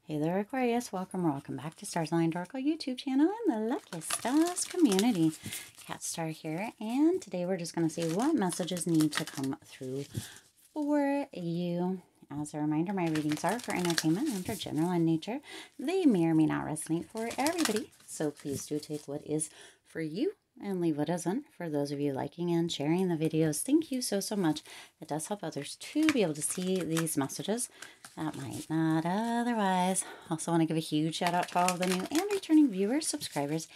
Hey there, Aquarius. Welcome back to Stars Aligned Oracle YouTube channel and the Lucky Stars community. Cat Star here, and today we're just going to see what messages need to come through for you. As a reminder, my readings are for entertainment and are general in nature. They may or may not resonate for everybody, so please do take what is for you and leave what isn't. For those of you liking and sharing the videos, thank you so much. It does help others to be able to see these messages that might not otherwise. Also want to give a huge shout out to all of the new and returning viewers, subscribers,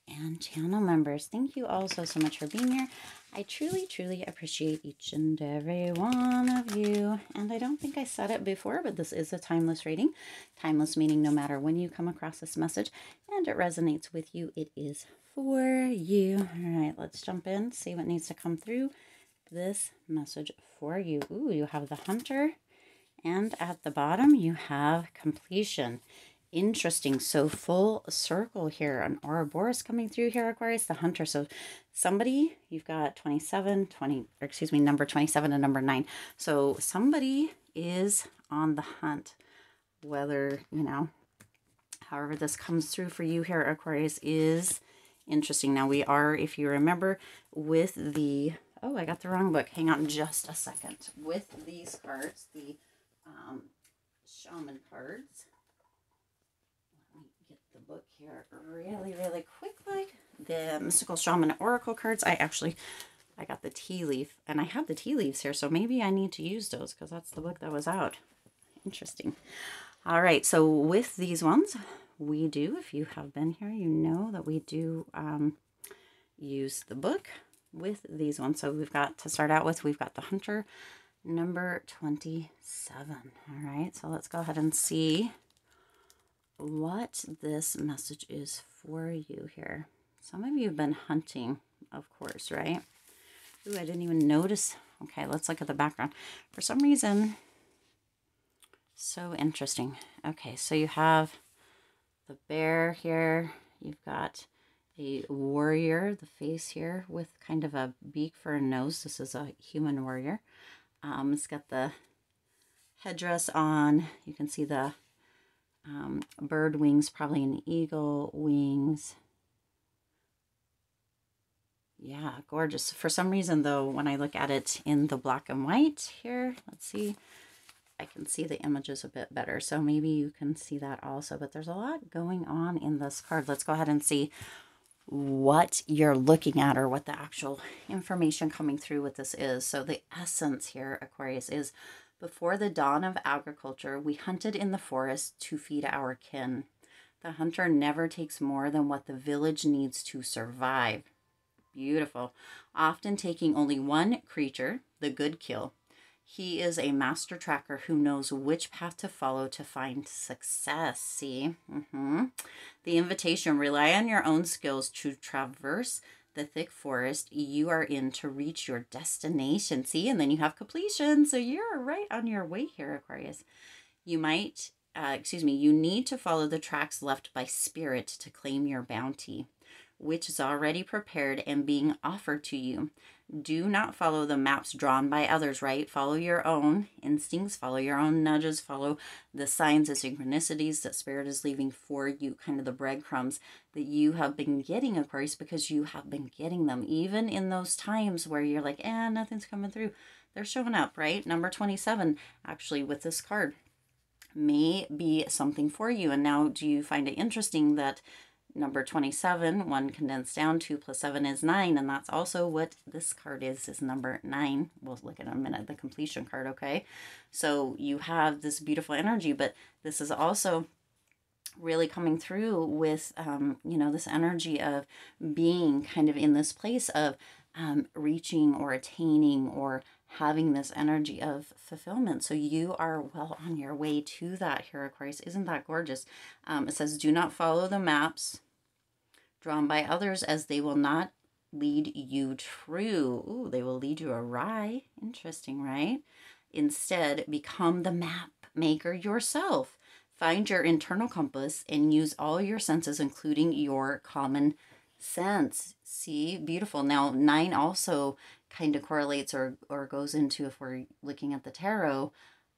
and channel members. Thank you all so much for being here. I truly appreciate each and every one of you. And I don't think I said it before, but this is a timeless reading. Timeless meaning no matter when you come across this message and it resonates with you, it is for you. All right, let's jump in, see what needs to come through this message for you. Ooh, you have the Hunter, and at the bottom you have completion. Interesting. So full circle here. An Ouroboros coming through here, Aquarius, the Hunter. So somebody, you've got number 27 and number 9. So somebody is on the hunt. Whether, however this comes through for you here, Aquarius, is interesting. Now we are, if you remember, with the, oh, I got the wrong book. Hang on just a second. With these cards, the shaman cards. Let me get the book here really quickly. The mystical shaman oracle cards. I got the tea leaf, and I have the tea leaves here, so maybe I need to use those because that's the book that was out. Interesting. All right, so with these ones, we do, if you have been here, you know that we do use the book with these ones. So we've got, to start out with, we've got the Hunter, number 27. All right, so let's go ahead and see what this message is for you here. Some of you have been hunting, of course, right? Ooh, I didn't even notice. Okay, let's look at the background. For some reason, so interesting. Okay, so you have the bear here. You've got a warrior, the face here with kind of a beak for a nose. This is a human warrior. It's got the headdress on. You can see the bird wings, probably an eagle wings. Yeah, gorgeous. For some reason, though, when I look at it in the black and white here, let's see, I can see the images a bit better. So maybe you can see that also. But there's a lot going on in this card. Let's go ahead and see what you're looking at or what the actual information coming through with this is. So the essence here, Aquarius, is before the dawn of agriculture, we hunted in the forest to feed our kin. The hunter never takes more than what the village needs to survive. Beautiful. Often taking only one creature, the good kill. He is a master tracker who knows which path to follow to find success. See? The invitation, rely on your own skills to traverse the thick forest you are in to reach your destination. See? And then you have completion. So you're right on your way here, Aquarius. You might, you need to follow the tracks left by spirit to claim your bounty, which is already prepared and being offered to you. Do not follow the maps drawn by others, right? Follow your own instincts, follow your own nudges, follow the signs and synchronicities that Spirit is leaving for you, kind of the breadcrumbs that you have been getting, Aquarius, because you have been getting them. Even in those times where you're like, nothing's coming through, they're showing up, right? Number 27, actually, with this card, may be something for you. And now, do you find it interesting that number 27, 1 condensed down, 2 plus 7 is 9, and that's also what this card is number 9. We'll look at it in a minute, the completion card, okay? So you have this beautiful energy, but this is also really coming through with, this energy of being kind of in this place of reaching or attaining or having this energy of fulfillment. So you are well on your way to that here, Aquarius. Isn't that gorgeous? It says, do not follow the maps drawn by others, as they will not lead you true. Ooh, they will lead you awry. Interesting, right? Instead, become the map maker yourself. Find your internal compass and use all your senses, including your common sense. See, beautiful. Now, 9 also kind of correlates or goes into, if we're looking at the tarot,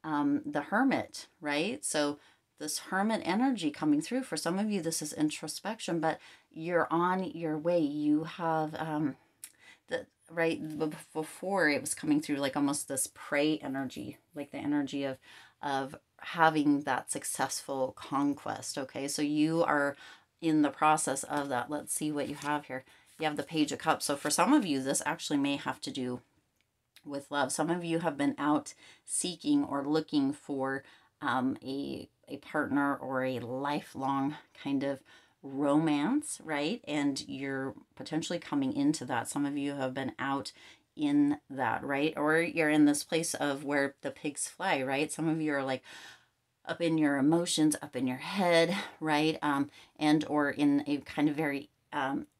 the Hermit, right? So this hermit energy coming through. For some of you, this is introspection, but you're on your way. You have, right before it was coming through like almost this prey energy, like the energy of having that successful conquest. Okay, so you are in the process of that. Let's see what you have here. You have the Page of Cups. So for some of you, this actually may have to do with love. Some of you have been out seeking or looking for a partner or a lifelong kind of romance, right? And you're potentially coming into that. Some of you have been out in that, right? Or you're in this place of where the pigs fly, right? Some of you are like up in your emotions, up in your head, right? And or in a kind of very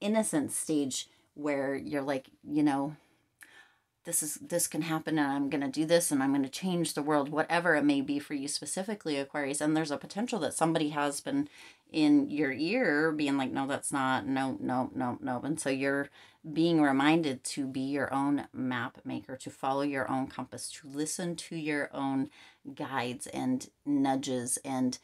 innocent stage where you're like, you know, this can happen and I'm going to do this and I'm going to change the world, whatever it may be for you specifically, Aquarius. And there's a potential that somebody has been in your ear being like, no, that's not, no, no, no, no. And so you're being reminded to be your own map maker, to follow your own compass, to listen to your own guides and nudges and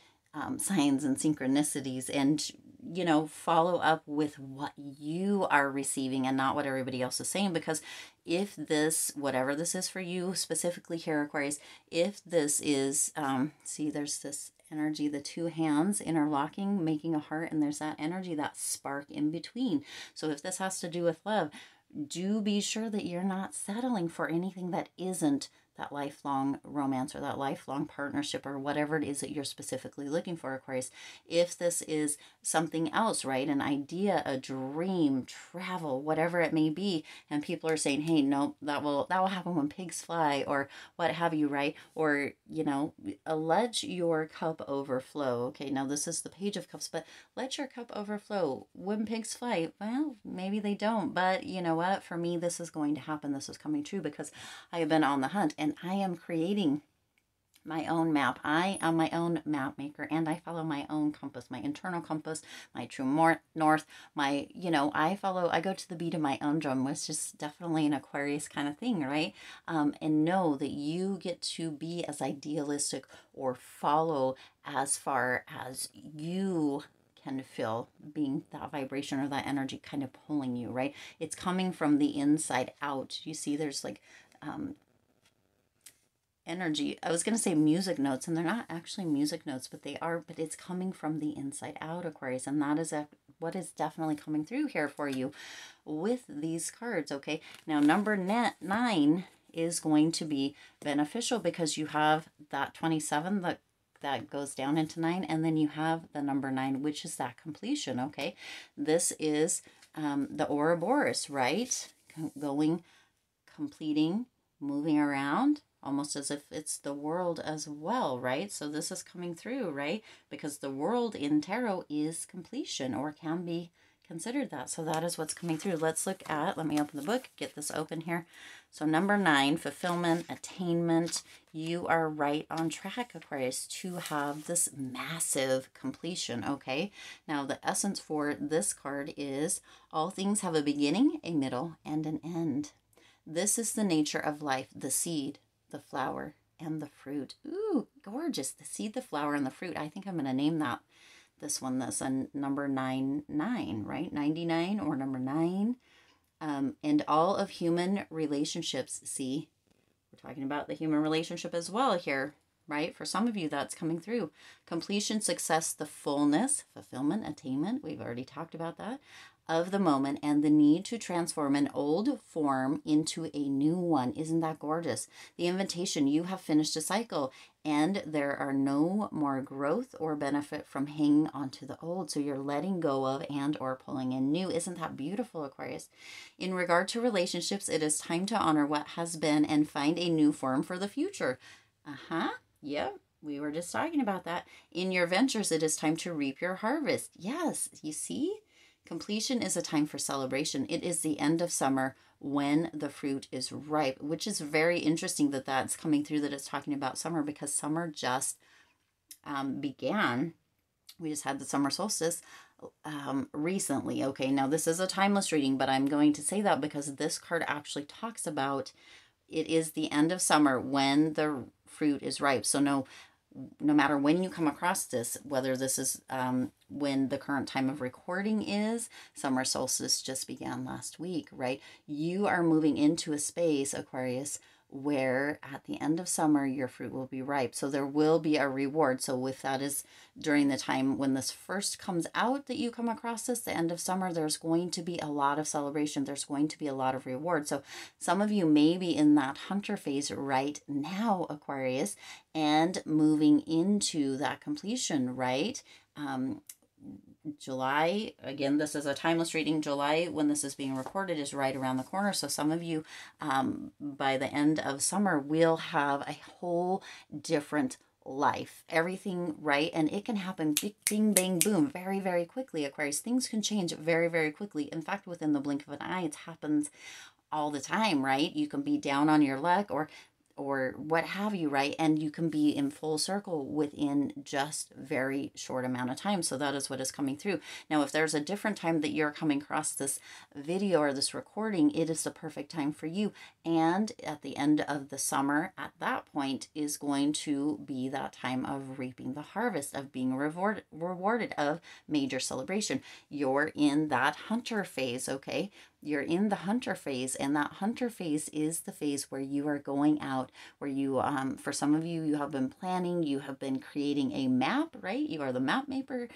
signs and synchronicities, and you know, follow up with what you are receiving and not what everybody else is saying. Because if this, whatever this is for you specifically here, Aquarius, if this is, see, there's this energy, the two hands interlocking, making a heart, and there's that energy, that spark in between. So if this has to do with love, do be sure that you're not settling for anything that isn't that lifelong romance or that lifelong partnership or whatever it is that you're specifically looking for, Aquarius. If this is something else, right, an idea, a dream, travel, whatever it may be, and people are saying, hey, no, that will happen when pigs fly, or what have you, right? Or, you know, let your cup overflow. Okay, now this is the Page of Cups, but let your cup overflow. When pigs fly, well, maybe they don't, but you know what? For me, this is going to happen. This is coming true because I have been on the hunt. And I am creating my own map. I am my own map maker, and I follow my own compass, my internal compass, my true north, my, you know, I go to the beat of my own drum, which is definitely an Aquarius kind of thing, right? And know that you get to be as idealistic or follow as far as you can feel, being that vibration or that energy kind of pulling you, right? It's coming from the inside out. You see, there's like, energy. I was going to say music notes, and they're not actually music notes, but they are, but it's coming from the inside out, Aquarius. And that is what is definitely coming through here for you with these cards. Okay. Now, number 9 is going to be beneficial because you have that 27 that goes down into 9, and then you have the number 9, which is that completion. Okay. This is the Ouroboros, right? Going, completing, moving around, almost as if it's the world as well, right? So this is coming through, right? Because the world in tarot is completion, or can be considered that. So that is what's coming through. Let's look at, let me open the book, get this open here. So number 9, fulfillment, attainment. You are right on track, Aquarius, to have this massive completion, okay? Now, the essence for this card is all things have a beginning, a middle, and an end. This is the nature of life, the seed, the flower, and the fruit. Ooh, gorgeous. The seed, the flower, and the fruit. I think I'm going to name that, this one, this, and number 99, right? 99 or number 9. And all of human relationships, see, we're talking about the human relationship as well here, right? For some of you, that's coming through. Completion, success, the fullness, fulfillment, attainment. We've already talked about that. Of the moment, and the need to transform an old form into a new one. Isn't that gorgeous? The invitation, you have finished a cycle, and there are no more growth or benefit from hanging on to the old. So you're letting go of and or pulling in new. Isn't that beautiful, Aquarius? In regard to relationships, it is time to honor what has been and find a new form for the future. Yep. We were just talking about that. In your ventures, it is time to reap your harvest. Yes, you see? Completion is a time for celebration. It is the end of summer when the fruit is ripe, which is very interesting that that's coming through, that it's talking about summer, because summer just began. We just had the summer solstice recently. Okay, now this is a timeless reading, but I'm going to say that because this card actually talks about it is the end of summer when the fruit is ripe. So no, no matter when you come across this, whether this is when the current time of recording is, summer solstice just began last week, right? You are moving into a space, Aquarius, where at the end of summer your fruit will be ripe. So there will be a reward. So if that is during the time when this first comes out that you come across this, the end of summer, there's going to be a lot of celebration. There's going to be a lot of reward. So some of you may be in that hunter phase right now, Aquarius, and moving into that completion, right? July, again, this is a timeless reading. July, when this is being recorded, is right around the corner. So some of you, by the end of summer, will have a whole different life. Everything, right? And it can happen bing, bang, boom, very, very quickly, Aquarius. Things can change very, very quickly. In fact, within the blink of an eye, it happens all the time, right? You can be down on your luck or what have you, right? And you can be in full circle within just very short amount of time. So that is what is coming through. Now, if there's a different time that you're coming across this video or this recording, it is the perfect time for you. And at the end of the summer, at that point, is going to be that time of reaping the harvest, of being rewarded, of major celebration. You're in that hunter phase, okay? You're in the hunter phase, and that hunter phase is the phase where you are going out, where you, for some of you, you have been planning, you have been creating a map, right? You are the map maker.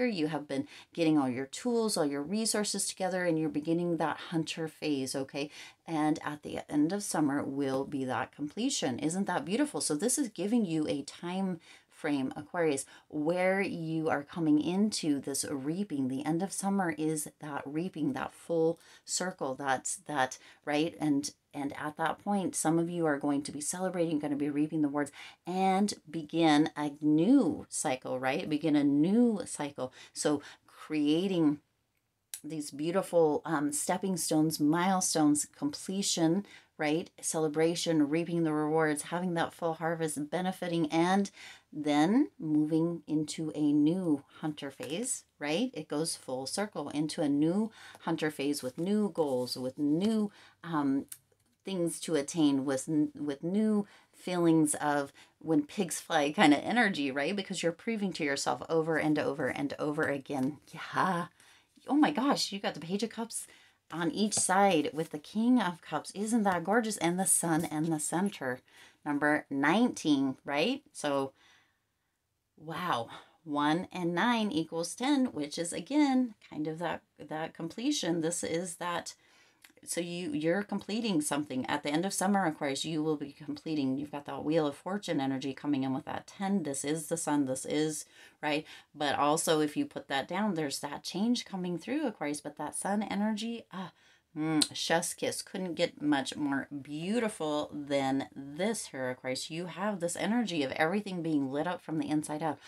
You have been getting all your tools, all your resources together, and you're beginning that hunter phase, okay? And at the end of summer will be that completion. Isn't that beautiful? So this is giving you a time frame, Aquarius, where you are coming into this reaping. The end of summer is that reaping, that full circle. That's that, right? And at that point, some of you are going to be celebrating, going to be reaping the rewards, and begin a new cycle, right? Begin a new cycle. So creating these beautiful stepping stones, milestones, completion, right? Celebration, reaping the rewards, having that full harvest, benefiting, and then moving into a new hunter phase, right? It goes full circle into a new hunter phase with new goals, with new things to attain, with new feelings of when pigs fly kind of energy, right? Because you're proving to yourself over and over and over again. Yeah. Oh my gosh, you got the Page of Cups on each side with the King of Cups. Isn't that gorgeous? And the Sun in the center. Number 19, right? So, wow. 1 and 9 equals 10, which is, again, kind of that completion. This is that. So you're completing something. At the end of summer, Aquarius, you will be completing. You've got that Wheel of Fortune energy coming in with that 10. This is the Sun. This is, right? But also, if you put that down, there's that change coming through, Aquarius. But that Sun energy, chef's kiss. Couldn't get much more beautiful than this here, Aquarius. You have this energy of everything being lit up from the inside out.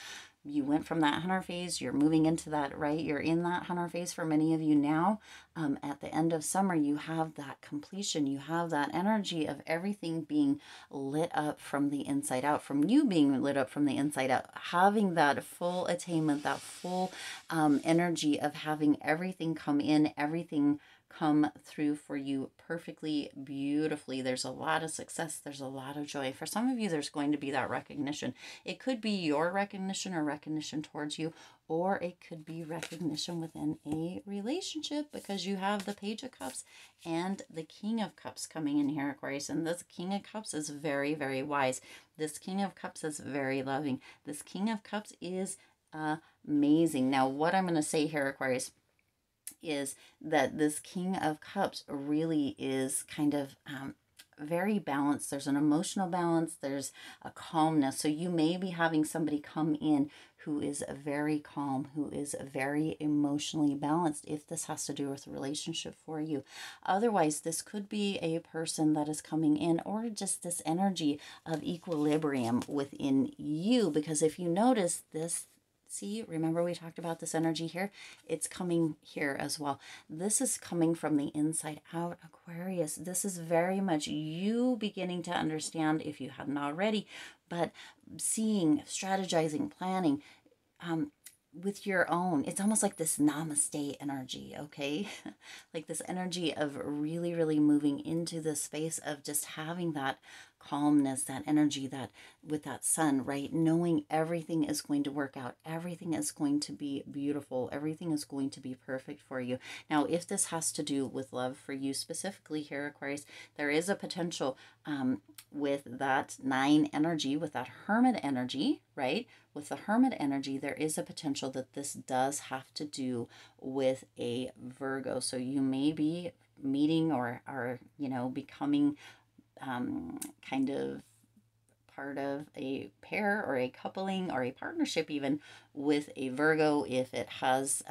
You went from that hunter phase, you're moving into that, right? You're in that hunter phase for many of you now. At the end of summer, you have that completion. You have that energy of everything being lit up from the inside out, from you being lit up from the inside out, having that full attainment, that full energy of having everything come in, everything come through for you perfectly, beautifully. There's a lot of success. There's a lot of joy. For some of you, there's going to be that recognition. It could be your recognition or recognition towards you, or it could be recognition within a relationship because you have the Page of Cups and the King of Cups coming in here, Aquarius. And this King of Cups is very, very wise. This King of Cups is very loving. This King of Cups is amazing. Now, what I'm going to say here, Aquarius, is that this King of Cups really is kind of very balanced. There's an emotional balance. There's a calmness. So you may be having somebody come in who is very calm, who is very emotionally balanced, if this has to do with a relationship for you. Otherwise, this could be a person that is coming in, or just this energy of equilibrium within you. Because if you notice this, see, remember we talked about this energy here? It's coming here as well. This is coming from the inside out, Aquarius. This is very much you beginning to understand, if you hadn't already, but seeing, strategizing, planning with your own. It's almost like this namaste energy, okay? Like this energy of really, really moving into the space of just having that calmness, that energy, that with that sun, right? Knowing everything is going to work out, everything is going to be beautiful, everything is going to be perfect for you. Now, if this has to do with love for you specifically here, Aquarius, there is a potential with that 9 energy, with that Hermit energy, right? With the Hermit energy, there is a potential that this does have to do with a Virgo. So you may be meeting or you know, becoming kind of part of a pair or a coupling or a partnership even with a Virgo. If it has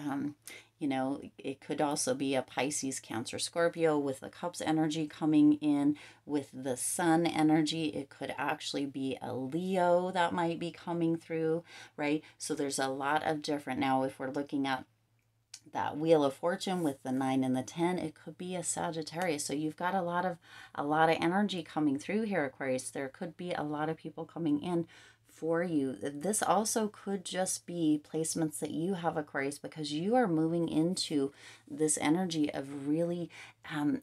you know, it could also be a Pisces, Cancer, Scorpio with the Cups energy coming in with the Sun energy. It could actually be a Leo that might be coming through, right? So there's a lot of different. Now, if we're looking at that Wheel of Fortune with the 9 and the 10, it could be a Sagittarius. So you've got a lot of energy coming through here, Aquarius. There could be a lot of people coming in for you. This also could just be placements that you have, Aquarius, because you are moving into this energy of really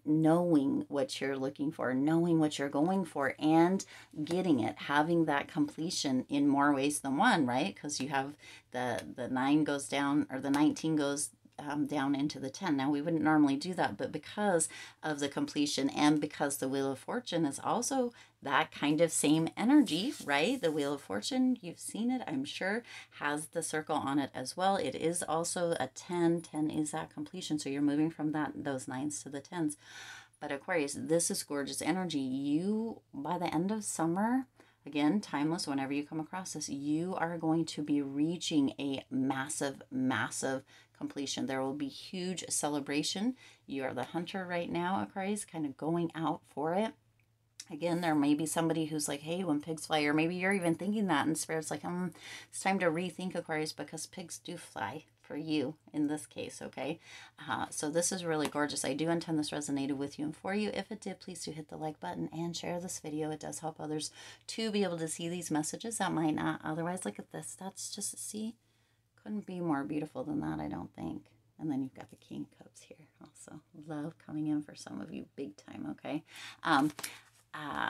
knowing what you're looking for, knowing what you're going for, and getting it, having that completion in more ways than one, right? Because you have the 9 goes down, or the 19 goes down into the 10. Now, we wouldn't normally do that, but because of the completion and because the Wheel of Fortune is also that kind of same energy, right? The Wheel of Fortune, you've seen it, I'm sure, has the circle on it as well. It is also a 10. 10 is that completion. So you're moving from those 9s to the 10s. But Aquarius, this is gorgeous energy. You, by the end of summer, again, timeless, whenever you come across this, you are going to be reaching a massive, massive completion. There will be huge celebration. You are the hunter right now, Aquarius, kind of going out for it. Again, there may be somebody who's like, hey, when pigs fly, or maybe you're even thinking that, and Spirit's like, it's time to rethink, Aquarius, because pigs do fly for you in this case, okay? So this is really gorgeous. I do intend this resonated with you and for you. If it did, please do hit the like button and share this video. It does help others to be able to see these messages that might not otherwise. Look at this. That's just, see, couldn't be more beautiful than that, I don't think. And then you've got the King of Cups here also. Love coming in for some of you big time, okay?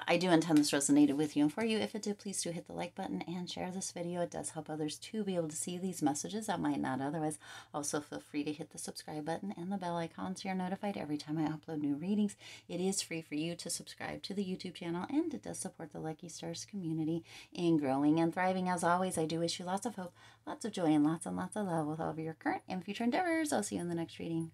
I do intend this resonated with you and for you. If it did, please do hit the like button and share this video. It does help others to be able to see these messages that might not otherwise. Also, feel free to hit the subscribe button and the bell icon so you're notified every time I upload new readings. It is free for you to subscribe to the YouTube channel, and it does support the Lucky Stars community in growing and thriving. As always, I do wish you lots of hope, lots of joy, and lots of love with all of your current and future endeavors. I'll see you in the next reading.